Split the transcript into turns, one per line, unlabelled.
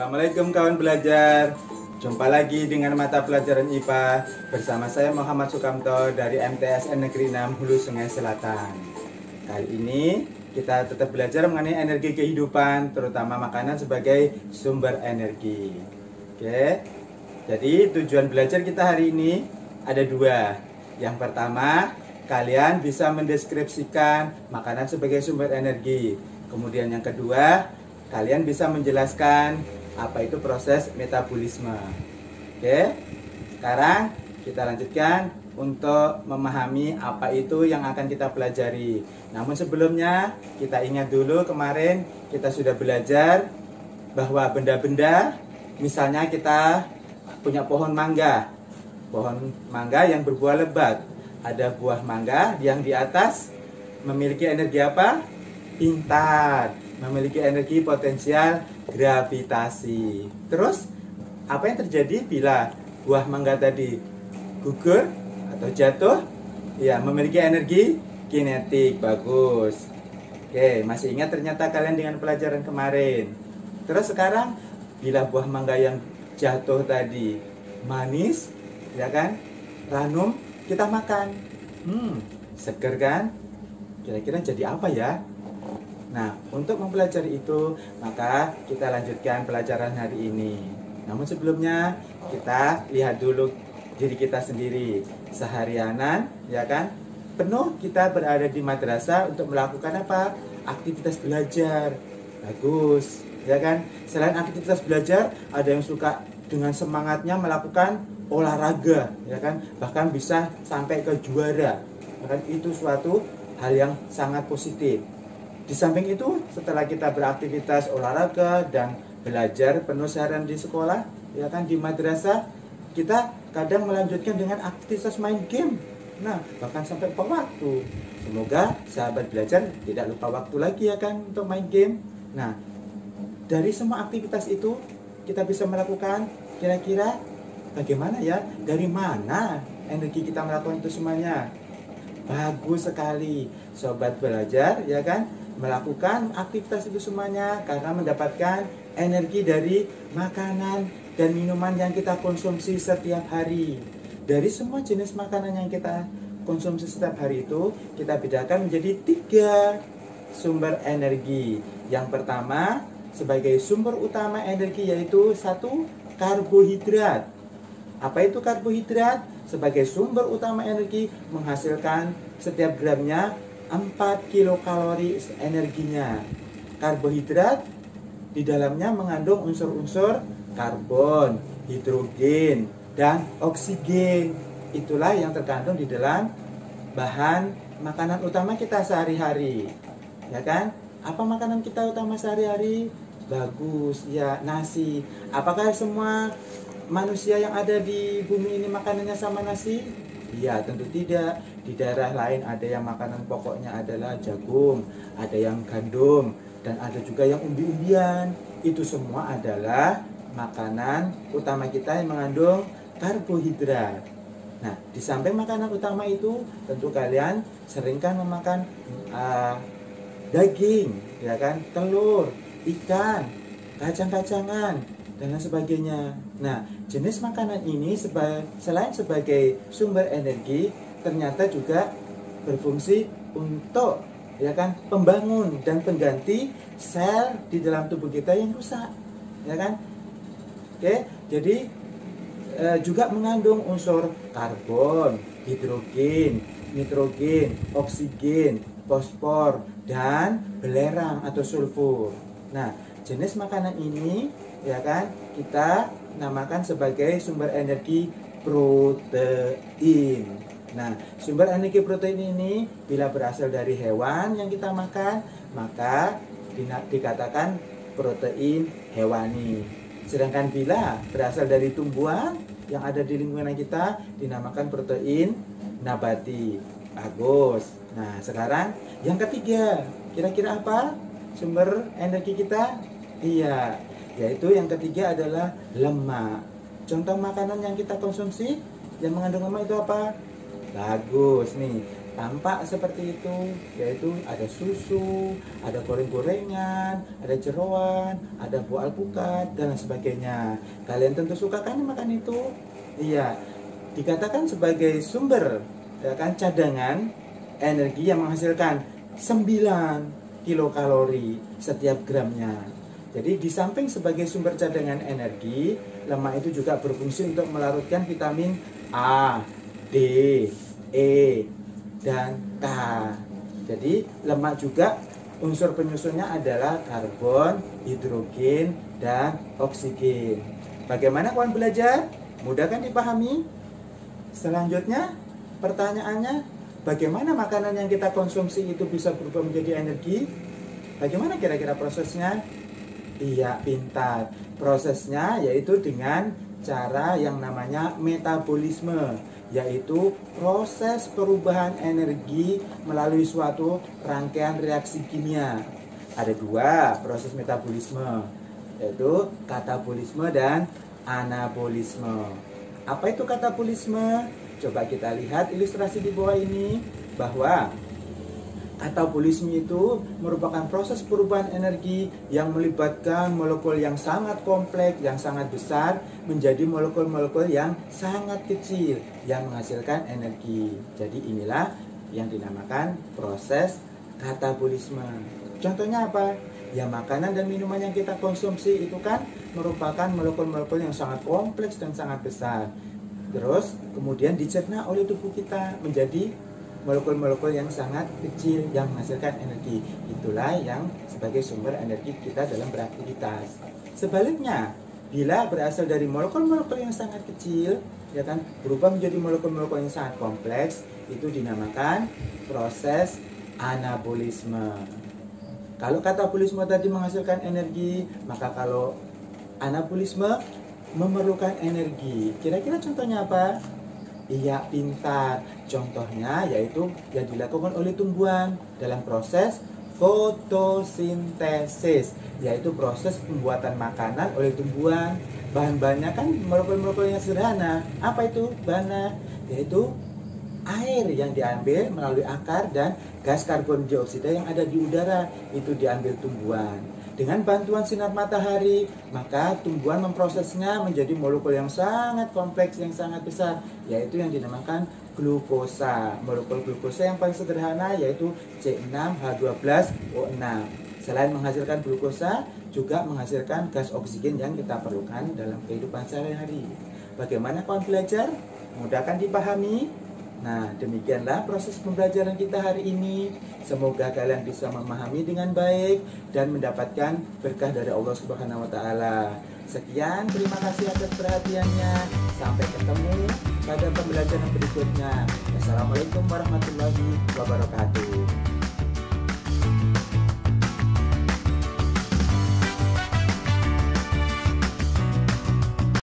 Assalamualaikum kawan belajar. Jumpa lagi dengan mata pelajaran IPA bersama saya Muhammad Sukamto dari MTSN Negeri 6 Hulu Sungai Selatan. Kali ini kita tetap belajar mengenai energi kehidupan, terutama makanan sebagai sumber energi. Oke. Jadi tujuan belajar kita hari ini ada dua. Yang pertama, kalian bisa mendeskripsikan makanan sebagai sumber energi. Kemudian yang kedua, kalian bisa menjelaskan apa itu proses metabolisme. Oke, sekarang kita lanjutkan untuk memahami apa itu yang akan kita pelajari. Namun sebelumnya kita ingat dulu kemarin kita sudah belajar bahwa benda-benda, misalnya kita punya pohon mangga yang berbuah lebat. Ada buah mangga yang di atas memiliki energi apa? Pintar, memiliki energi potensial gravitasi. Terus apa yang terjadi bila buah mangga tadi gugur atau jatuh? Ya, memiliki energi kinetik. Bagus. Oke, masih ingat ternyata kalian dengan pelajaran kemarin. Terus sekarang bila buah mangga yang jatuh tadi manis, ya kan? Ranum, kita makan. Seger kan? Kira-kira jadi apa ya? Nah, untuk mempelajari itu, maka kita lanjutkan pelajaran hari ini. Namun sebelumnya, kita lihat dulu diri kita sendiri. Seharianan, ya kan? Penuh kita berada di madrasah untuk melakukan apa? Aktivitas belajar. Bagus, ya kan? Selain aktivitas belajar, ada yang suka dengan semangatnya melakukan olahraga, ya kan? Bahkan bisa sampai ke juara. Bahkan itu suatu hal yang sangat positif. Di samping itu, setelah kita beraktivitas olahraga dan belajar penuh seharian di sekolah, ya kan, di madrasah, kita kadang melanjutkan dengan aktivitas main game. Nah, bahkan sampai lupa waktu. Semoga sahabat belajar tidak lupa waktu lagi, ya kan, untuk main game. Nah, dari semua aktivitas itu kita bisa melakukan, kira-kira bagaimana ya? Dari mana energi kita melakukan itu semuanya? Bagus sekali, sobat belajar, ya kan? Melakukan aktivitas itu semuanya karena mendapatkan energi dari makanan dan minuman yang kita konsumsi setiap hari. Dari semua jenis makanan yang kita konsumsi setiap hari itu, kita bedakan menjadi 3 sumber energi. Yang pertama, sebagai sumber utama energi yaitu 1, karbohidrat. Apa itu karbohidrat? Sebagai sumber utama energi menghasilkan setiap gramnya 4 kilokalori energinya. Karbohidrat di dalamnya mengandung unsur-unsur karbon, hidrogen, dan oksigen. Itulah yang terkandung di dalam bahan makanan utama kita sehari-hari. Ya kan? Apa makanan kita utama sehari-hari? Bagus, ya, nasi. Apakah semua manusia yang ada di bumi ini makanannya sama nasi? Iya, tentu tidak. Di daerah lain ada yang makanan pokoknya adalah jagung, ada yang gandum, dan ada juga yang umbi-umbian. Itu semua adalah makanan utama kita yang mengandung karbohidrat. Nah, di samping makanan utama itu, tentu kalian seringkan memakan daging, ya kan, telur, ikan, kacang-kacangan, dan lain sebagainya. Nah, jenis makanan ini selain sebagai sumber energi, ternyata juga berfungsi untuk, ya kan, pembangun dan pengganti sel di dalam tubuh kita yang rusak, ya kan? Oke, jadi juga mengandung unsur karbon, hidrogen, nitrogen, oksigen, fosfor, dan belerang atau sulfur. Nah, jenis makanan ini, ya kan, kita namakan sebagai sumber energi protein. Nah, sumber energi protein ini bila berasal dari hewan yang kita makan, maka dikatakan protein hewani. Sedangkan bila berasal dari tumbuhan yang ada di lingkungan kita, dinamakan protein nabati. Bagus. Nah, sekarang yang ketiga, kira-kira apa sumber energi kita? Iya, yaitu yang ketiga adalah lemak. Contoh makanan yang kita konsumsi yang mengandung lemak itu apa? Bagus nih, tampak seperti itu, yaitu ada susu, ada goreng-gorengan, ada jeroan, ada buah alpukat dan lain sebagainya. Kalian tentu suka kan makan itu? Iya, dikatakan sebagai sumber, ya kan, cadangan energi yang menghasilkan 9 kilokalori setiap gramnya. Jadi di samping sebagai sumber cadangan energi, lemak itu juga berfungsi untuk melarutkan vitamin A, D, E, dan K. Jadi lemak juga unsur penyusunnya adalah karbon, hidrogen, dan oksigen. Bagaimana kawan belajar? Mudah kan dipahami? Selanjutnya pertanyaannya, bagaimana makanan yang kita konsumsi itu bisa berubah menjadi energi? Bagaimana kira-kira prosesnya? Iya, pintar. Prosesnya yaitu dengan cara yang namanya metabolisme, yaitu proses perubahan energi melalui suatu rangkaian reaksi kimia. Ada 2 proses metabolisme, yaitu katabolisme dan anabolisme. Apa itu katabolisme? Coba kita lihat ilustrasi di bawah ini, bahwa katabolisme itu merupakan proses perubahan energi yang melibatkan molekul yang sangat kompleks, yang sangat besar menjadi molekul-molekul yang sangat kecil yang menghasilkan energi. Jadi inilah yang dinamakan proses katabolisme. Contohnya apa? Ya, makanan dan minuman yang kita konsumsi itu kan merupakan molekul-molekul yang sangat kompleks dan sangat besar. Terus kemudian dicerna oleh tubuh kita menjadi molekul-molekul yang sangat kecil yang menghasilkan energi. Itulah yang sebagai sumber energi kita dalam beraktivitas. Sebaliknya, bila berasal dari molekul-molekul yang sangat kecil, ya kan, berubah menjadi molekul-molekul yang sangat kompleks, itu dinamakan proses anabolisme. Kalau katabolisme tadi menghasilkan energi, maka kalau anabolisme memerlukan energi. Kira-kira contohnya apa? Iya, pintar. Contohnya yaitu yang dilakukan oleh tumbuhan dalam proses fotosintesis, yaitu proses pembuatan makanan oleh tumbuhan. Bahan-bahannya kan molekul-molekul yang sederhana. Apa itu bahannya? Yaitu air yang diambil melalui akar dan gas karbon dioksida yang ada di udara, itu diambil tumbuhan. Dengan bantuan sinar matahari, maka tumbuhan memprosesnya menjadi molekul yang sangat kompleks, yang sangat besar, yaitu yang dinamakan glukosa. Molekul glukosa yang paling sederhana yaitu C6H12O6. Selain menghasilkan glukosa, juga menghasilkan gas oksigen yang kita perlukan dalam kehidupan sehari-hari. Bagaimana kawan belajar? Mudah kan dipahami? Nah, demikianlah proses pembelajaran kita hari ini. Semoga kalian bisa memahami dengan baik dan mendapatkan berkah dari Allah Subhanahu wa taala. Sekian, terima kasih atas perhatiannya. Sampai ketemu pada pembelajaran berikutnya. Wassalamualaikum warahmatullahi wabarakatuh.